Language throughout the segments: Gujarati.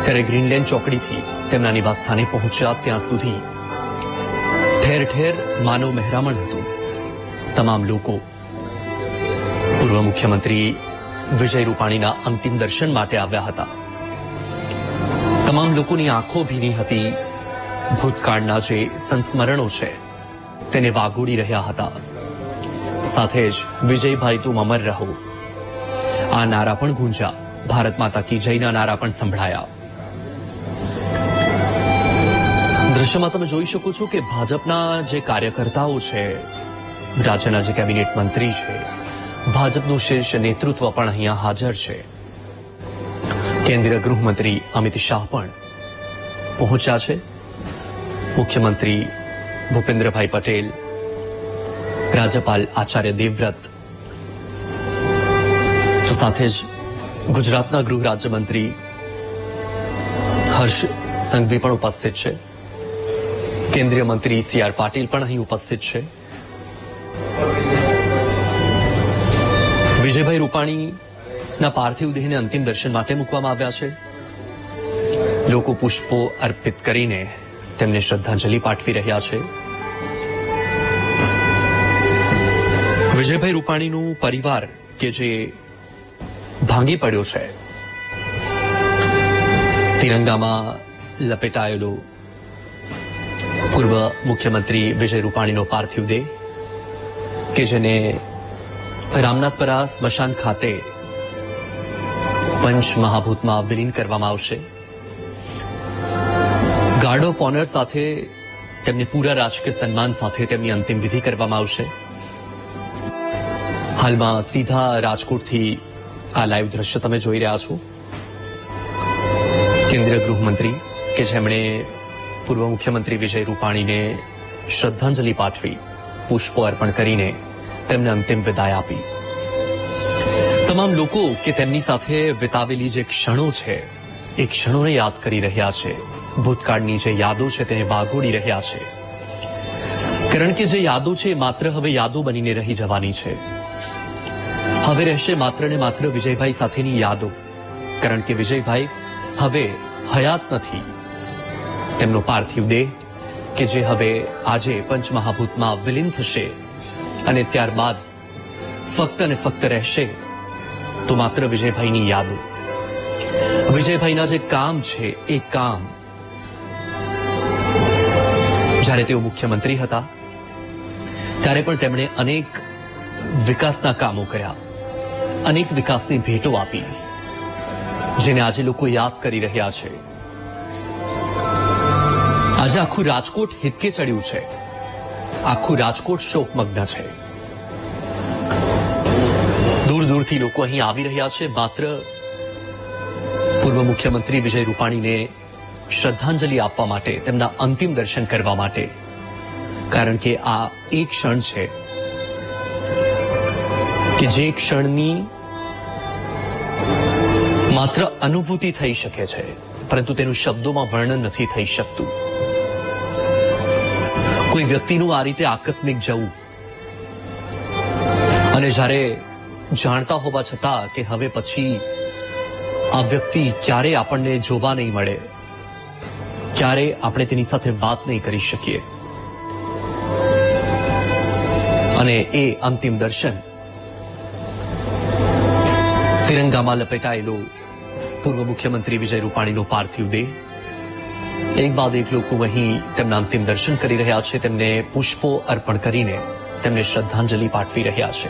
ત્યારે ગ્રીનલેન્ડ ચોકડીથી તેમના નિવાસ સ્થાને પહોંચ્યા ત્યાં સુધી ઠેર ઠેર માનવ મહેરામણ હતું. તમામ લોકો પૂર્વ મુખ્યમંત્રી વિજય રૂપાણીના અંતિમ દર્શન માટે આવ્યા હતા. તમામ લોકોની આંખો ભીની હતી. ભૂતકાળના જે સંસ્મરણો છે તેને વાગોડી રહ્યા હતા. સાથે જ વિજયભાઈ તુમ અમર રહો આ નારા પણ ગુંજ્યા. ભારત માતા કી જયના નારા પણ સંભળાયા. દ્રશ્યમાં તમે જોઈ શકો છો કે ભાજપના જે કાર્યકર્તાઓ છે, રાજ્યના જે કેબિનેટ મંત્રી છે, ભાજપનું શીર્ષ નેતૃત્વ પણ અહીંયા હાજર છે. કેન્દ્રીય ગૃહમંત્રી અમિત શાહ પણ પહોંચ્યા છે. મુખ્યમંત્રી ભૂપેન્દ્રભાઈ પટેલ, રાજ્યપાલ આચાર્ય દેવવ્રત, તો સાથે જ ગુજરાતના ગૃહ રાજ્યમંત્રી હર્ષ સંઘવી પણ ઉપસ્થિત છે. કેન્દ્રીય મંત્રી સી.આર. પાટીલ પણ અહીં ઉપસ્થિત છે. વિજયભાઈ રૂપાણીના પાર્થિવ દેહને અંતિમ દર્શન માટે મૂકવામાં આવ્યા છે. લોકો પુષ્પો અર્પિત કરીને તેમને શ્રદ્ધાંજલિ પાઠવી રહ્યા છે. વિજયભાઈ રૂપાણીનું પરિવાર કે જે ભાંગી પડ્યો છે, તિરંગામાં લપેટાયેલો પૂર્વ મુખ્યમંત્રી વિજય રૂપાણીનો પાર્થિવ દેહ કે જેને રામનાથપરા સ્મશાન ખાતે પંચ મહાભૂતમાં વિલીન કરવામાં આવશે. ગાર્ડ ઓફ ઓનર સાથે તેમને પૂરા રાજકીય સન્માન સાથે તેમની અંતિમ વિધિ કરવામાં આવશે. હાલમાં સીધા રાજકોટથી આ લાઈવ દ્રશ્ય તમે જોઈ રહ્યા છો. કેન્દ્રીય ગૃહમંત્રી કે જેમણે પૂર્વ મુખ્યમંત્રી વિજય રૂપાણીને શ્રદ્ધાંજલિ પાઠવી, પુષ્પો અર્પણ કરીને તેમને અંતિમ વિદાય આપી. તમામ લોકો કે તેમની સાથે વિતાવેલી જે ક્ષણો છે એ ક્ષણોને યાદ કરી રહ્યા છે. ભૂતકાળની જે યાદો છે તેને વાગોડી રહ્યા છે. કારણ કે જે યાદો છે માત્ર હવે યાદો બનીને રહી જવાની છે. હવે રહેશે માત્ર ને માત્ર વિજયભાઈ સાથેની યાદો. કારણ કે વિજયભાઈ હવે હયાત નથી. તેમનો પાર્થિવ દેહ કે જે હવે આજે પંચમહાભૂતમાં વિલીન થશે અને ત્યારબાદ ફક્ત ને ફક્ત રહેશે તો માત્ર વિજયભાઈની યાદો. વિજયભાઈના જે કામ છે એ કામ જ્યારે તેઓ મુખ્યમંત્રી હતા ત્યારે પણ તેમણે અનેક વિકાસના કામો કર્યા, અનેક વિકાસની ભેટો આપી, જેને આજે લોકો યાદ કરી રહ્યા છે. આજે આખું રાજકોટ હિતકે ચડ્યું છે. આખું રાજકોટ શોકમગ્ન છે. દૂર દૂરથી લોકો અહીં આવી રહ્યા છે માત્ર પૂર્વ મુખ્યમંત્રી વિજય રૂપાણીને શ્રદ્ધાંજલિ આપવા માટે, તેમના અંતિમ દર્શન કરવા માટે. કારણ કે આ એક ક્ષણ છે કે જે ક્ષણની માત્ર અનુભૂતિ થઈ શકે છે, પરંતુ તેનું શબ્દોમાં વર્ણન નથી થઈ શકતું. કોઈ વ્યક્તિનું આ રીતે આકસ્મિક જવું અને જ્યારે જાણતા હોવા છતાં કે હવે પછી આ વ્યક્તિ ક્યારે આપણને જોવા નહીં મળે, ક્યારે આપણે તેની સાથે વાત નહીં કરી શકીએ, અને એ અંતિમ દર્શન તિરંગામાં લપેટાયેલો પૂર્વ મુખ્યમંત્રી વિજય રૂપાણીનો પાર્થિવ દેહ, એક બાદ એક લોકો અહીં તેમના અંતિમ દર્શન કરી રહ્યા છે. તેમને પુષ્પો અર્પણ કરીને તેમને શ્રદ્ધાંજલિ પાઠવી રહ્યા છે.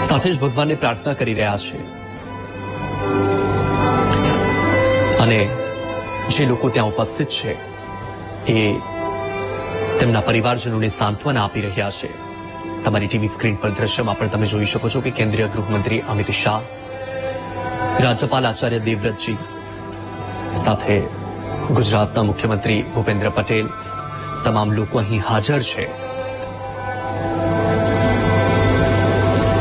સાથે જ ભગવાનને પ્રાર્થના કરી રહ્યા છે. અને જે લોકો ત્યાં ઉપસ્થિત છે એ તેમના પરિવારજનોને સાંત્વના આપી રહ્યા છે. તમારી ટીવી સ્ક્રીન પર દ્રશ્યમાં પણ તમે જોઈ શકો છો કે કેન્દ્રીય ગૃહમંત્રી અમિત શાહ, રાજ્યપાલ આચાર્ય દેવવ્રતજી, સાથે ગુજરાતના મુખ્યમંત્રી ભૂપેન્દ્ર પટેલ, તમામ લોકો અહીં હાજર છે.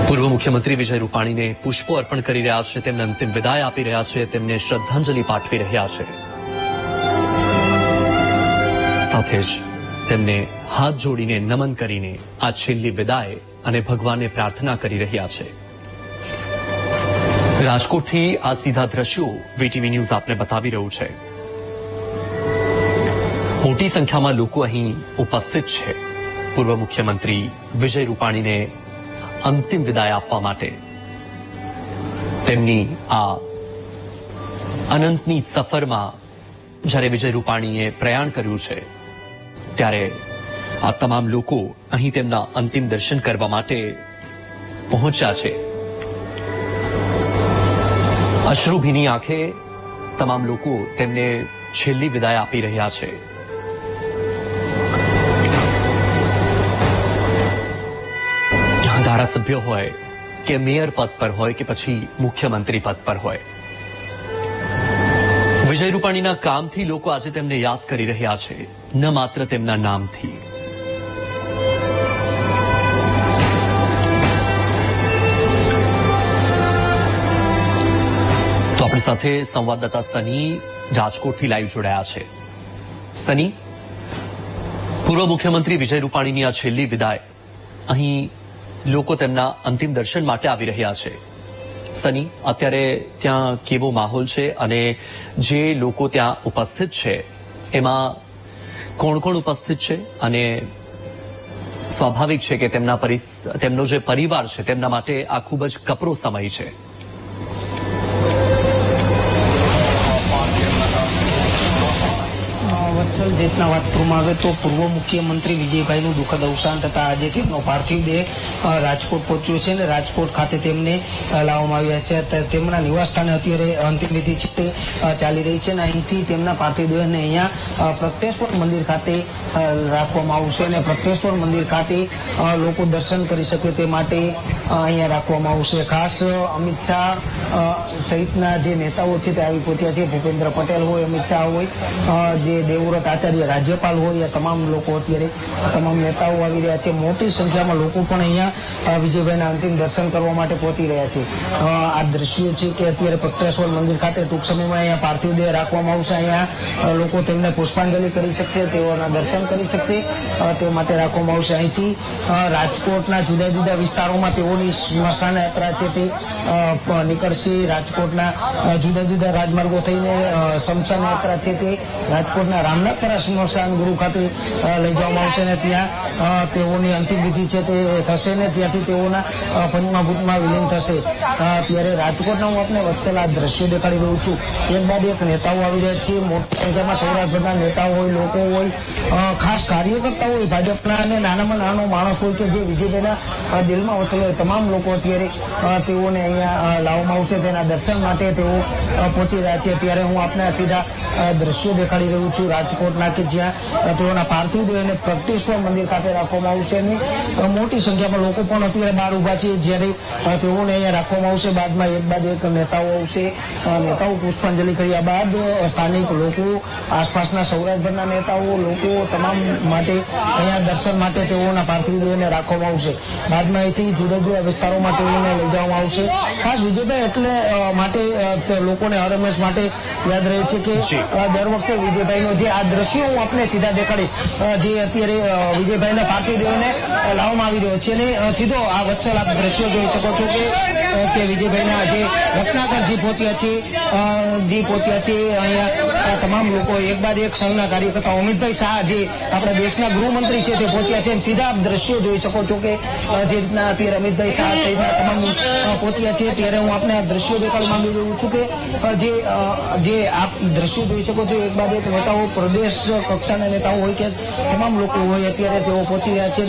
પૂર્વ મુખ્યમંત્રી વિજય રૂપાણીને પુષ્પો અર્પણ કરી રહ્યા છે, તેમને અંતિમ વિદાય આપી રહ્યા છે, તેમને શ્રદ્ધાંજલિ પાઠવી રહ્યા છે. સાથે જ તેમને હાથ જોડીને નમન કરીને આ છેલ્લી વિદાય અને ભગવાનને પ્રાર્થના કરી રહ્યા છે. રાજકોટથી આ સીધા દ્રશ્યો વીટીવી ન્યૂઝ આપને બતાવી રહ્યું છે. મોટી સંખ્યામાં લોકો અહીં ઉપસ્થિત છે પૂર્વ મુખ્યમંત્રી વિજય રૂપાણીને અંતિમ વિદાય આપવા માટે. તેમની આ અનંતની સફરમાં જ્યારે વિજય રૂપાણીએ પ્રયાણ કર્યું છે ત્યારે આ તમામ લોકો અહીં તેમના અંતિમ દર્શન કરવા માટે પહોંચ્યા છે. અશ્રુભીની આંખે તમામ લોકો તેમને છેલ્લી વિદાય આપી રહ્યા છે. ધારાસભ્ય હોય કે મેયર પદ પર હોય કે પછી મુખ્યમંત્રી પદ પર હોય, વિજય રૂપાણીના કામથી લોકો આજે તેમને યાદ કરી રહ્યા છે, ન માત્ર તેમના નામથી. તો આપણી સાથે સંવાદદાતા સની રાજકોટથી લાઈવ જોડાયા છે. સની, પૂર્વ મુખ્યમંત્રી વિજય રૂપાણીની આ છેલ્લી વિદાય, અહીં લોકો તેમના અંતિમ દર્શન માટે આવી રહ્યા છે. સની, અત્યારે ત્યાં કેવો માહોલ છે અને જે લોકો ત્યાં ઉપસ્થિત છે એમાં કોણ કોણ ઉપસ્થિત છે? અને સ્વાભાવિક છે કે તેમનો જે પરિવાર છે તેમના માટે આ ખૂબ જ કપરો સમય છે. વત્સલ, જેટના વાત કરવામાં આવે તો પૂર્વ મુખ્યમંત્રી વિજયભાઈનું દુઃખદ અવસાન થતા આજે તેમનો પાર્થિવ દેહ રાજકોટ પહોંચ્યો છે અને રાજકોટ ખાતે તેમને લાવવામાં આવ્યા છે. તેમના નિવાસસ્થાને અત્યારે અંતિમ વિધિ છે તે ચાલી રહી છે અને અહીંથી તેમના પાર્થિવ દેહને અહીંયા પ્રત્યેશ્વર મંદિર ખાતે રાખવામાં આવશે અને પ્રત્યેશ્વર મંદિર ખાતે લોકો દર્શન કરી શકે તે માટે અહીંયા રાખવામાં આવશે. ખાસ અમિત શાહ સહિતના જે નેતાઓ છે તે આવી પહોંચ્યા છે. ભૂપેન્દ્ર પટેલ હોય, અમિત શાહ હોય, જે દેવવ્રત આચાર્ય રાજ્યપાલ હોય, તમામ લોકો અત્યારે તમામ નેતાઓ આવી રહ્યા છે. મોટી સંખ્યામાં લોકો પણ અહીંયા વિજયભાઈના અંતિમ દર્શન કરવા માટે પહોંચી રહ્યા છે. આ દ્રશ્યો છે કે અત્યારે પ્રત્યેશ્વર મંદિર ખાતે ટૂંક સમયમાં અહીંયા પાર્થિવ દેહ રાખવામાં આવશે. અહીંયા લોકો તેમને પુષ્પાંજલિ કરી શકશે, તેઓના દર્શન કરી શકશે તે માટે રાખવામાં આવશે. અહીંથી રાજકોટના જુદા જુદા વિસ્તારોમાં તેઓની સ્મશાન યાત્રા છે તે નીકળશે. રાજકોટના જુદા જુદા રાજમાર્ગો થઈને સ્મશાન યાત્રા છે તે રાજકોટના રામનાથપરા સ્મશાન ગૃહ ખાતે લઈ જવામાં આવશે અને ત્યાં તેઓની અંતિમ વિધિ છે તે થશે ને ત્યાંથી તેઓના પંચમહાભૂતમાં વિલીન થશે. ત્યારે રાજકોટના હું આપને વત્સલ આ દ્રશ્યો દેખાડી રહ્યું છું. એક બાદ એક નેતાઓ આવી રહ્યા છે. મોટી સંખ્યામાં સૌરાષ્ટ્રના નેતાઓ હોય, લોકો હોય, ખાસ કાર્યકર્તા હોય ભાજપના અને નાનામાં નાનો માણસ હોય કે જે વિજયભાઈના દિલમાં વસેલો હોય, તમામ લોકો અત્યારે તેઓને અહીંયા લાવવામાં આવશે. તેના દર્શન માટે તેઓ પહોંચી રહ્યા છે. ત્યારે હું આપને સીધા દ્રશ્યો દેખાડી રહ્યું છું રાજકોટના કે જ્યાં તેઓના પાર્થિવ દેહને પ્રત્યેશ્વર મંદિર ખાતે રાખવામાં આવશે અને મોટી સંખ્યામાં લોકો પણ અત્યારે બહાર ઉભા છે. જ્યારે તેઓને અહીંયા રાખવામાં આવશે, બાદમાં એક બાદ એક નેતાઓ આવશે. નેતાઓ પુષ્પાંજલિ કર્યા બાદ સ્થાનિક લોકો, આસપાસના સૌરાષ્ટ્રના નેતાઓ, લોકો તમામ માટે અહીંયા દર્શન માટે તેઓના પાર્થિવ દેહને રાખવામાં આવશે. બાદમાં અહીંથી જુદા જુદા વિસ્તારોમાં તેઓને લઈ જવામાં આવશે. ખાસ વિજયભાઈ એટલે માટે લોકોને હરહંમેશ માટે યાદ રહે છે કે દર વખતે વિજયભાઈનો જે આ દ્રશ્યો હું આપને સીધા દેખાડી, જે અત્યારે વિજયભાઈના પાર્થિવ દેહને લાવવામાં આવી રહ્યો છે અને સીધો આ વત્સલ આપ દ્રશ્યો જોઈ શકો છો કે વિજયભાઈના જે રત્નાકર જે પહોંચ્યા છે અહીંયા તમામ લોકો એક બાદ એક સંઘના કાર્યકર્તા, અમિતભાઈ શાહ જે આપણા દેશના ગૃહમંત્રી છે તે પહોંચ્યા છે. સીધા આપ દ્રશ્યો જોઈ શકો છો કે જે રીતના અત્યારે અમિતભાઈ શાહ સહિતના તમામ પહોંચ્યા છે. ત્યારે હું આપને આ દ્રશ્યો દેખાડવા માંગી રહ્યું છું કે જે આપ દ્રશ્યો જોઈ શકો છો, એક બાદ એક નેતાઓ, પ્રદેશ કક્ષાના નેતાઓ હોય કે તમામ લોકો હોય, અત્યારે તેઓ પહોંચી રહ્યા છે.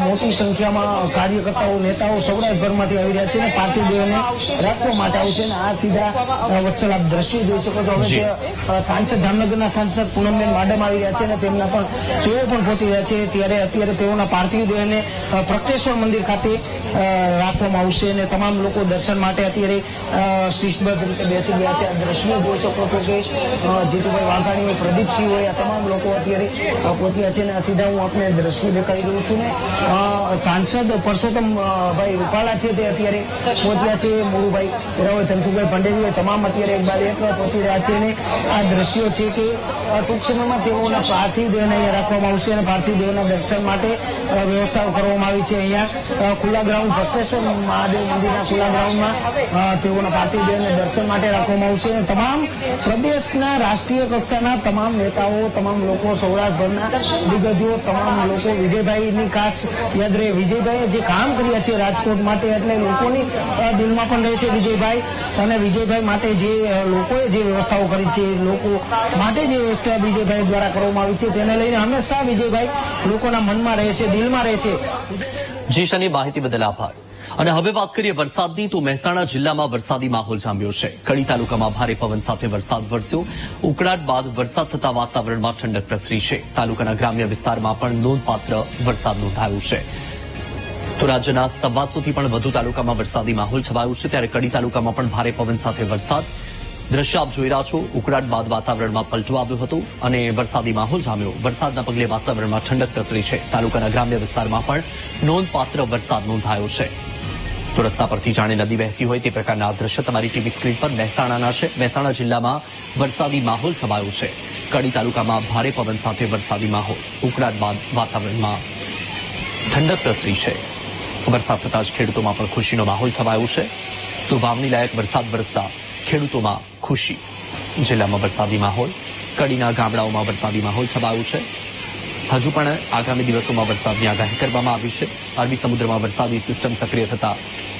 મોટી સંખ્યામાં કાર્યકર્તાઓ, નેતાઓ સૌરાષ્ટ્રભરમાંથી આવી રહ્યા છે અને પાર્થિવ દેહને રાખવા માટે આવશે. અને આ સીધા વત્સલ આપ દ્રશ્યો જોઈ શકો છો. હવે સાંસદ, જામનગરના સાંસદ પૂનમબેન માડમ આવી રહ્યા છે અને તેઓ પણ પહોંચી રહ્યા છે. ત્યારે અત્યારે તેઓના પાર્થિવ દેહને પ્રત્યેશ્વર મંદિર ખાતે રાખવામાં આવશે અને તમામ લોકો દર્શન માટે અત્યારે શિસ્તબદ્ધ રીતે બેસી ગયા છે. આ દ્રશ્યો જોઈ શકો શકો છો કે જીતુભાઈ વાઘાણી હોય, પ્રદીપસિંહ હોય, આ તમામ લોકો અત્યારે પહોંચ્યા છે. અને આ સીધા હું આપને દ્રશ્ય દેખાડી રહ્યું છું ને સાંસદ પરસોત્તમ ભાઈ રૂપાલા છે તે અત્યારે પહોંચ્યા છે. મોરુભાઈ હોય, ધનસુખભાઈ ભંડેરી હોય, તમામ અત્યારે એક બાદ એક પહોંચી રહ્યા છે. અને આ દ્રશ્યો છે કે ટૂંક સમયમાં તેઓના પાર્થિવ દેહને અહીંયા રાખવામાં આવશે અને પાર્થિવ દેહના દર્શન માટે વ્યવસ્થાઓ કરવામાં આવી છે. અહીંયા ખુલ્લા ગ્રાઉન્ડ ભક્તેશ્વર મહાદેવ મંદિરના ખુલ્લા ગ્રાઉન્ડમાં તેઓના પાર્થિવ દેહને દર્શન માટે રાખવામાં આવશે. અને તમામ પ્રદેશના રાષ્ટ્રીય કક્ષાના તમામ નેતાઓ, તમામ લોકો, સૌરાષ્ટ્રભરના દિગ્ગજો, તમામ લોકો વિજયભાઈની ખાસ યાદ રહે. વિજયભાઈએ જે કામ કર્યા છે રાજકોટ માટે એટલે લોકોની દિલમાં પણ રહે છે વિજયભાઈ. અને વિજયભાઈ માટે જે લોકોએ જે વ્યવસ્થાઓ કરી છે, લોકો માટે જે વ્યવસ્થા વિજયભાઈ દ્વારા કરવામાં આવી છે તેને લઈને હંમેશા વિજયભાઈ લોકોના મનમાં રહે છે, દિલમાં રહે છે. જીશાની માહિતી બદલ આભાર. અને હવે વાત કરીએ વરસાદની, તો મહેસાણા જિલ્લામાં વરસાદી માહોલ જામ્યો છે. કડી તાલુકામાં ભારે પવન સાથે વરસાદ વરસ્યો. ઉકળાટ બાદ વરસાદ થતા વાતાવરણમાં ઠંડક પ્રસરી છે. તાલુકાના ગ્રામ્ય વિસ્તારમાં પણ નોંધપાત્ર વરસાદ નોંધાયો છે. તો રાજ્યના 125 પણ વધુ તાલુકામાં વરસાદી માહોલ છવાયો છે. ત્યારે કડી તાલુકામાં પણ ભારે પવન સાથે વરસાદ. દ્રશ્ય આપ જોઈ રહ્યા છો. ઉકળાટ બાદ વાતાવરણમાં પલટો આવ્યો હતો અને વરસાદી માહોલ જામ્યો. વરસાદના પગલે વાતાવરણમાં ઠંડક પ્રસરી છે. તાલુકાના ગ્રામ્ય વિસ્તારમાં પણ નોંધપાત્ર વરસાદ નોંધાયો છે. તો રસ્તા પરથી જાણે નદી વહેતી હોય તે પ્રકારના દ્રશ્ય તમારી ટીવી સ્ક્રીન પર મહેસાણાના છે. મહેસાણા જિલ્લામાં વરસાદી માહોલ છવાયો છે. કડી તાલુકામાં ભારે પવન સાથે વરસાદી માહોલ. ઉકળાટ બાદ વાતાવરણમાં ઠંડક પ્રસરી છે. વરસાદ થતાં જ ખેડૂતોમાં પણ ખુશીનો માહોલ છવાયો છે. તો વાવણી લાયક વરસાદ વરસતા ખેડૂતોમાં ખુશી. જિલ્લામાં વરસાદી માહોલ. કડીના ગામડાઓમાં વરસાદી માહોલ છવાયો છે. હજુ પણ આગામી દિવસોમાં વરસાદની આગાહી કરવામાં આવી છે. અરબી સમુદ્રમાં વરસાદી સિસ્ટમ સક્રિય થતા